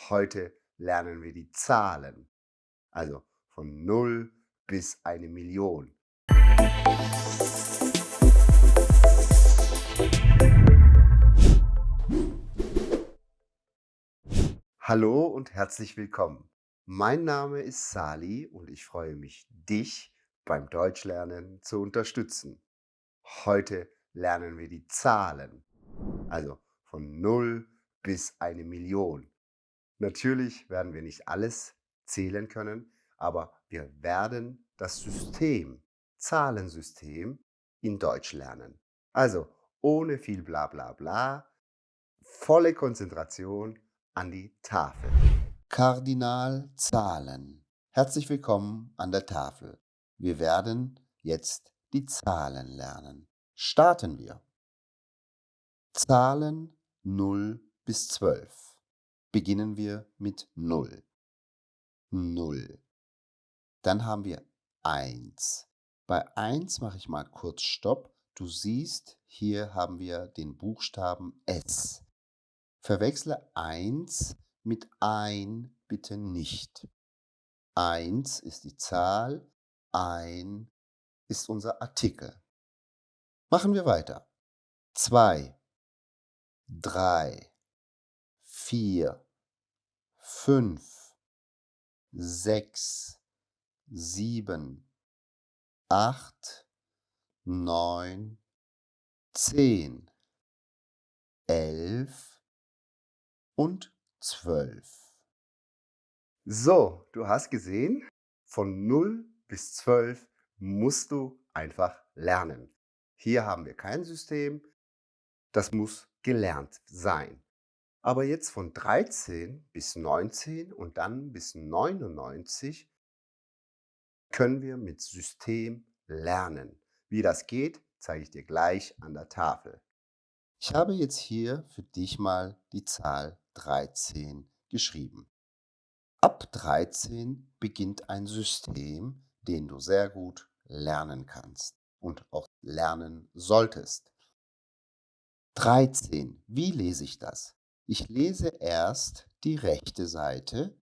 Heute lernen wir die Zahlen, also von 0 bis 1 Million. Hallo und herzlich willkommen. Mein Name ist Sali und ich freue mich, dich beim Deutschlernen zu unterstützen. Heute lernen wir die Zahlen, also von 0 bis 1 Million. Natürlich werden wir nicht alles zählen können, aber wir werden das Zahlensystem in Deutsch lernen. Also ohne viel Bla bla bla, volle Konzentration an die Tafel. Kardinalzahlen. Herzlich willkommen an der Tafel. Wir werden jetzt die Zahlen lernen. Starten wir. Zahlen 0 bis 12. Beginnen wir mit 0. 0. Dann haben wir 1. Bei 1 mache ich mal kurz Stopp. Du siehst, hier haben wir den Buchstaben S. Verwechsle 1 mit ein bitte nicht. 1 ist die Zahl, ein ist unser Artikel. Machen wir weiter. 2, 3, 4, 5, 6, 7, 8, 9, 10, 11 und 12. So, du hast gesehen, von 0 bis 12 musst du einfach lernen. Hier haben wir kein System, das muss gelernt sein. Aber jetzt von 13 bis 19 und dann bis 99 können wir mit System lernen. Wie das geht, zeige ich dir gleich an der Tafel. Ich habe jetzt hier für dich mal die Zahl 13 geschrieben. Ab 13 beginnt ein System, den du sehr gut lernen kannst und auch lernen solltest. 13. Wie lese ich das? Ich lese erst die rechte Seite,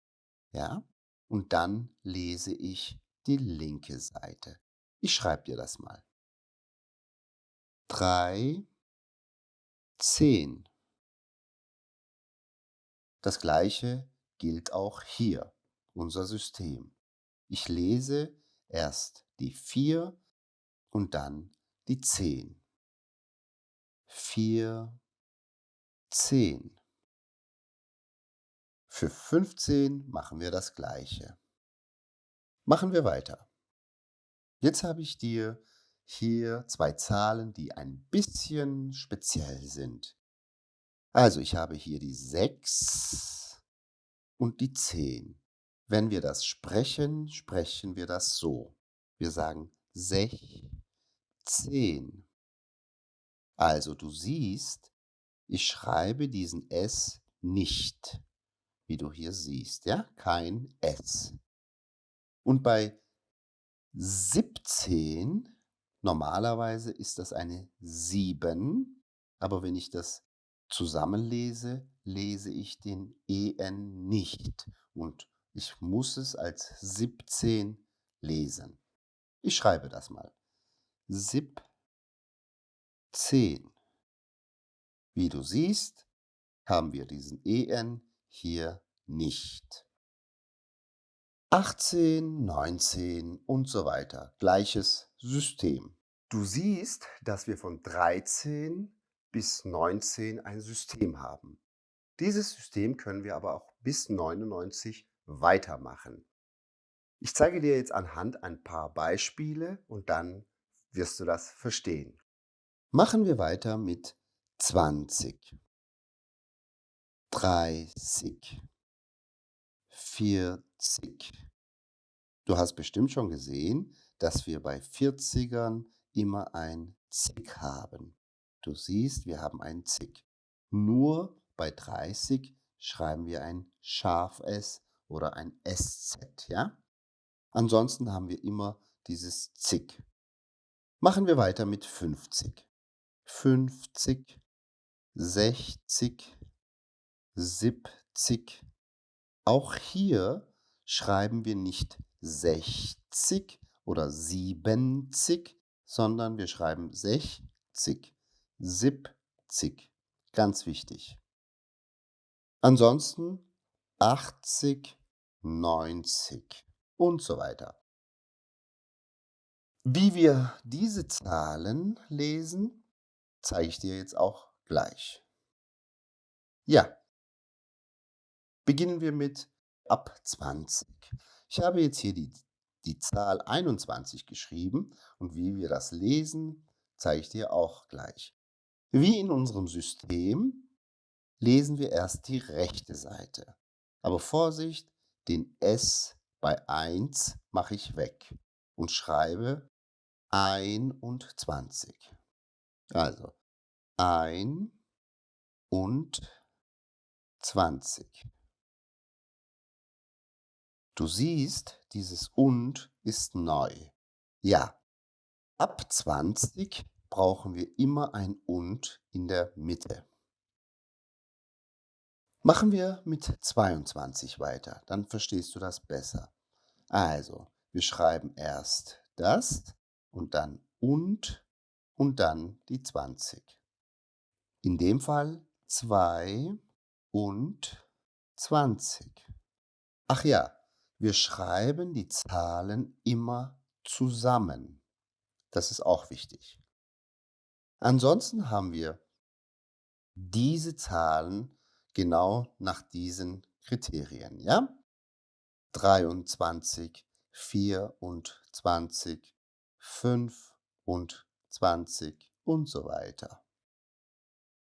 ja, und dann lese ich die linke Seite. Ich schreibe dir das mal. 3, 10. Das gleiche gilt auch hier, unser System. Ich lese erst die 4 und dann die 10. 4, 10. Für 15 machen wir das gleiche. Machen wir weiter. Jetzt habe ich dir hier 2 Zahlen, die ein bisschen speziell sind. Also ich habe hier die 6 und die 10. Wenn wir das sprechen, sprechen wir das so. Wir sagen 16. Also du siehst, ich schreibe diesen S nicht, wie du hier siehst, ja? Kein S. Und bei 17, normalerweise ist das eine 7, aber wenn ich das zusammenlese, lese ich den EN nicht und ich muss es als 17 lesen. Ich schreibe das mal. 17. Wie du siehst, haben wir diesen EN hier nicht. 18, 19 und so weiter. Gleiches System. Du siehst, dass wir von 13 bis 19 ein System haben. Dieses System können wir aber auch bis 99 weitermachen. Ich zeige dir jetzt anhand ein paar Beispiele und dann wirst du das verstehen. Machen wir weiter mit 20, 30, 40. Du hast bestimmt schon gesehen, dass wir bei 40ern immer ein Zig haben. Du siehst, wir haben ein Zig. Nur bei 30 schreiben wir ein Schaf-S oder ein SZ, ja? Ansonsten haben wir immer dieses Zig. Machen wir weiter mit 50. 50, 60, 70, Auch hier schreiben wir nicht 60 oder 70, sondern wir schreiben 60, 70. Ganz wichtig. Ansonsten 80, 90 und so weiter. Wie wir diese Zahlen lesen, zeige ich dir jetzt auch gleich. Ja, beginnen wir mit ab 20. Ich habe jetzt hier die Zahl 21 geschrieben und wie wir das lesen, zeige ich dir auch gleich. Wie in unserem System lesen wir erst die rechte Seite. Aber Vorsicht, den S bei 1 mache ich weg und schreibe 21. Also 21. Du siehst, dieses und ist neu. Ja, ab 20 brauchen wir immer ein und in der Mitte. Machen wir mit 22 weiter, dann verstehst du das besser. Also, wir schreiben erst das und und dann die 20. In dem Fall 2 und 20. Ach ja, wir schreiben die Zahlen immer zusammen. Das ist auch wichtig. Ansonsten haben wir diese Zahlen genau nach diesen Kriterien, ja? 23, 24, 25 und so weiter.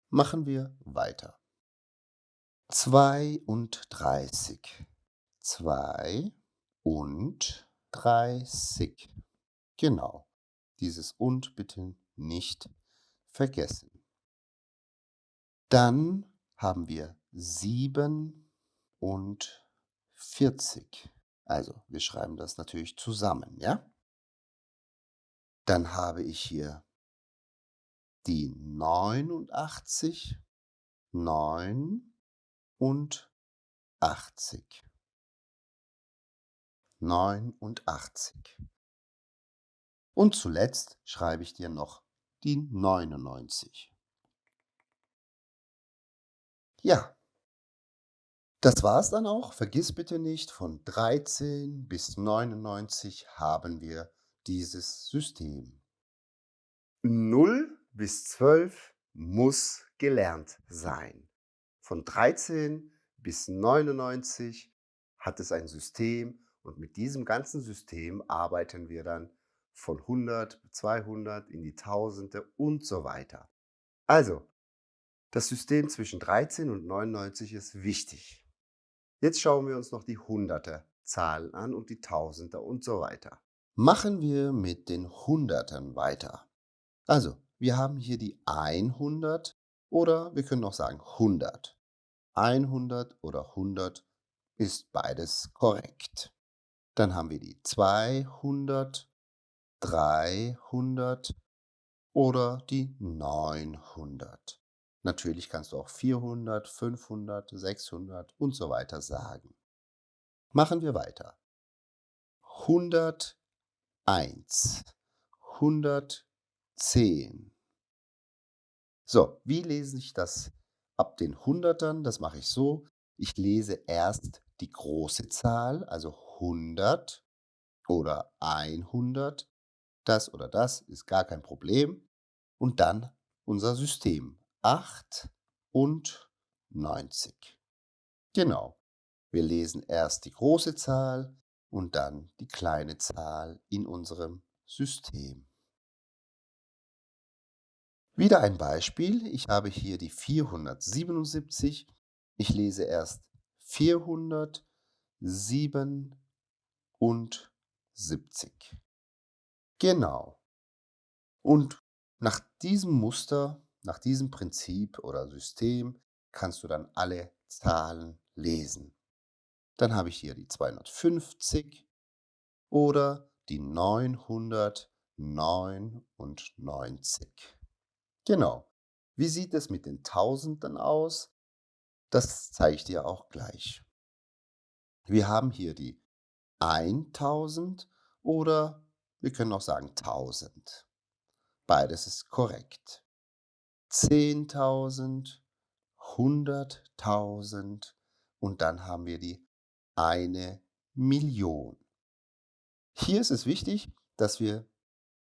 Machen wir weiter. 32. 32. Genau. Dieses und bitte nicht vergessen. Dann haben wir 47. Also, wir schreiben das natürlich zusammen, ja? Dann habe ich hier die 89, 89, 89. Und zuletzt schreibe ich dir noch die 99. Ja, das war's dann auch. Vergiss bitte nicht, von 13 bis 99 haben wir dieses System. 0 bis 12 muss gelernt sein. Von 13 bis 99 hat es ein System und mit diesem ganzen System arbeiten wir dann von 100, 200 in die Tausende und so weiter. Also, das System zwischen 13 und 99 ist wichtig. Jetzt schauen wir uns noch die Hunderter Zahlen an und die Tausender und so weiter. Machen wir mit den Hundertern weiter. Also, wir haben hier die 100 oder wir können auch sagen 100. 100 oder 100 ist beides korrekt. Dann haben wir die 200, 300 oder die 900. Natürlich kannst du auch 400, 500, 600 und so weiter sagen. Machen wir weiter. 101, 110. So, wie lese ich das ab den Hundertern? Das mache ich so. Ich lese erst die große Zahl, also 100 oder 100. Das oder das ist gar kein Problem. Und dann unser System. 8 und 90. Genau. Wir lesen erst die große Zahl und dann die kleine Zahl in unserem System. Wieder ein Beispiel. Ich habe hier die 477. Ich lese erst 477. Genau. Und nach diesem Muster, nach diesem Prinzip oder System kannst du dann alle Zahlen lesen. Dann habe ich hier die 250 oder die 999. Genau. Wie sieht es mit den Tausenden aus? Das zeige ich dir auch gleich. Wir haben hier die 1000 oder wir können auch sagen 1000. Beides ist korrekt. 10.000, 100.000 und dann haben wir die 1.000.000. Hier ist es wichtig, dass wir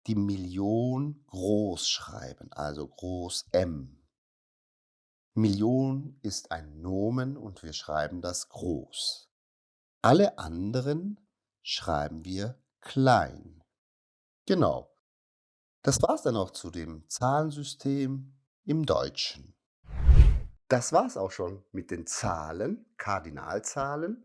die Million groß schreiben, also groß M. Million ist ein Nomen und wir schreiben das groß. Alle anderen schreiben wir klein. Genau. Das war's dann auch zu dem Zahlensystem im Deutschen. Das war's auch schon mit den Zahlen, Kardinalzahlen.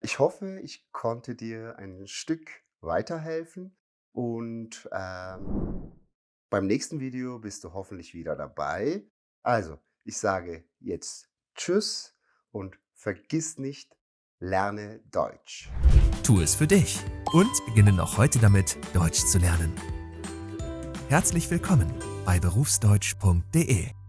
Ich hoffe, ich konnte dir ein Stück weiterhelfen und beim nächsten Video bist du hoffentlich wieder dabei. Also, ich sage jetzt Tschüss und vergiss nicht, lerne Deutsch. Tu es für dich und beginne noch heute damit, Deutsch zu lernen. Herzlich willkommen bei berufsdeutsch.de.